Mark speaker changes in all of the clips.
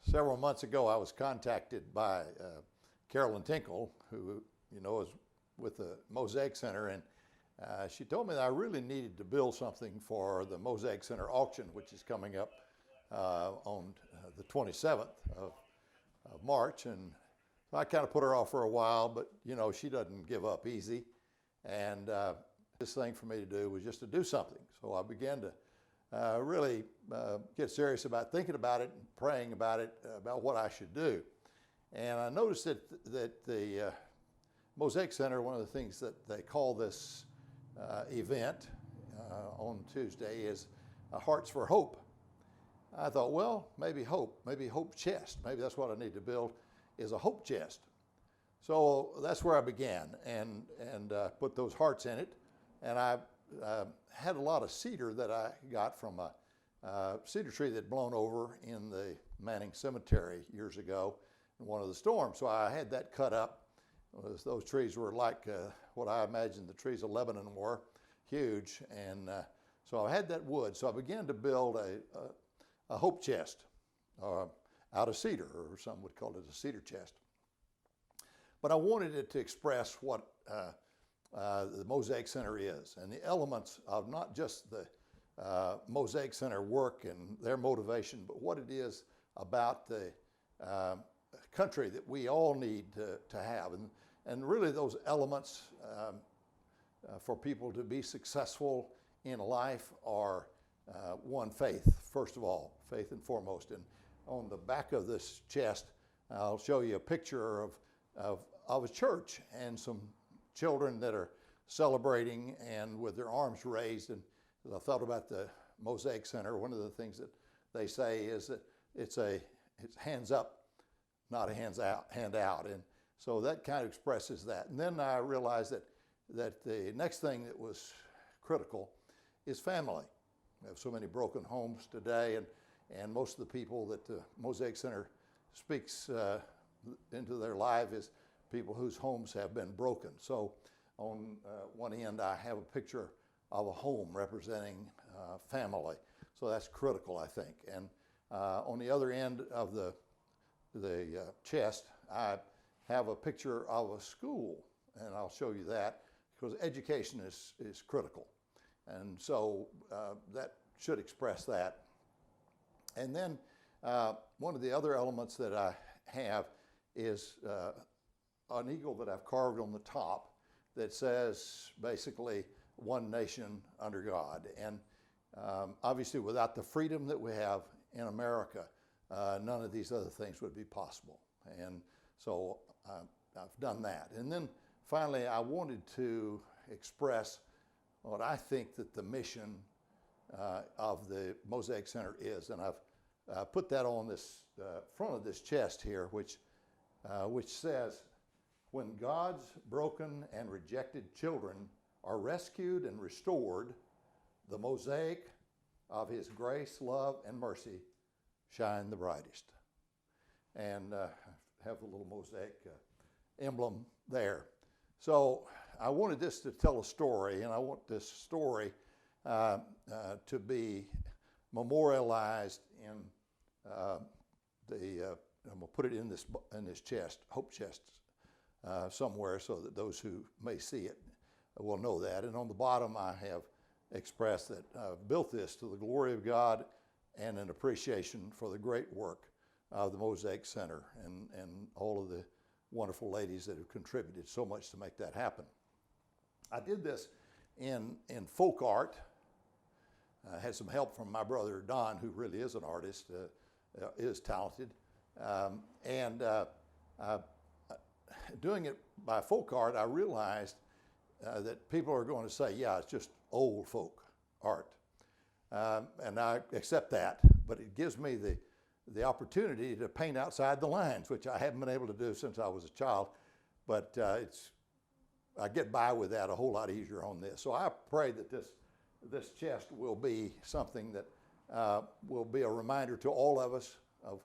Speaker 1: Several months ago, I was contacted by Carolyn Tinkle, who is with the Mosaic Center, and she told me that I really needed to build something for the Mosaic Center auction, which is coming up on the 27th of March. And so I kind of put her off for a while, but she doesn't give up easy. And this thing for me to do was just to do something. So I began to really get serious about thinking about it and praying about it, about what I should do. And I noticed that the Mosaic Center, one of the things that they call this event on Tuesday is Hearts for Hope. I thought, well, maybe hope chest. Maybe that's what I need to build, is a hope chest. So that's where I began and put those hearts in it. And I had a lot of cedar that I got from a cedar tree that had blown over in the Manning Cemetery years ago in one of the storms. So I had that cut up. Those trees were like what I imagined the trees of Lebanon were, huge. And so I had that wood. So I began to build a hope chest out of cedar, or some would call it a cedar chest. But I wanted it to express what the Mosaic Center is, and the elements of not just the Mosaic Center work and their motivation, but what it is about the country that we all need to have. And really those elements for people to be successful in life are one, faith, first of all, faith and foremost. And on the back of this chest, I'll show you a picture of a church and some children that are celebrating and with their arms raised. And as I thought about the Mosaic Center, one of the things that they say is that it's hands up, not a hand out. And so that kind of expresses that. And then I realized that the next thing that was critical is family. We have so many broken homes today, and most of the people that the Mosaic Center speaks into their life is people whose homes have been broken. So on one end, I have a picture of a home representing family. So that's critical, I think. And on the other end of the chest, I have a picture of a school, and I'll show you that, because education is critical. And so that should express that. And then one of the other elements that I have is an eagle that I've carved on the top that says basically one nation under God. And obviously without the freedom that we have in America, none of these other things would be possible. And so I've done that. And then finally, I wanted to express what I think that the mission of the Mosaic Center is. And I've put that on this front of this chest here, which says, when God's broken and rejected children are rescued and restored, the mosaic of his grace, love, and mercy shine the brightest. And have the little mosaic emblem there. So I wanted this to tell a story, and I want this story to be memorialized in I'm going to put it in this chest, hope chest, somewhere, so that those who may see it will know that. And on the bottom, I have expressed that I've built this to the glory of God and an appreciation for the great work of the Mosaic Center and all of the wonderful ladies that have contributed so much to make that happen. I did this in folk art. I had some help from my brother Don, who really is an artist, is talented. Doing it by folk art, I realized that people are going to say, yeah, it's just old folk art. And I accept that, but it gives me the opportunity to paint outside the lines, which I haven't been able to do since I was a child, but I get by with that a whole lot easier on this. So I pray that this chest will be something that will be a reminder to all of us of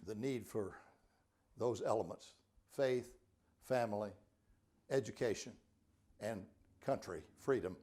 Speaker 1: the need for those elements: faith, family, education, and country, freedom.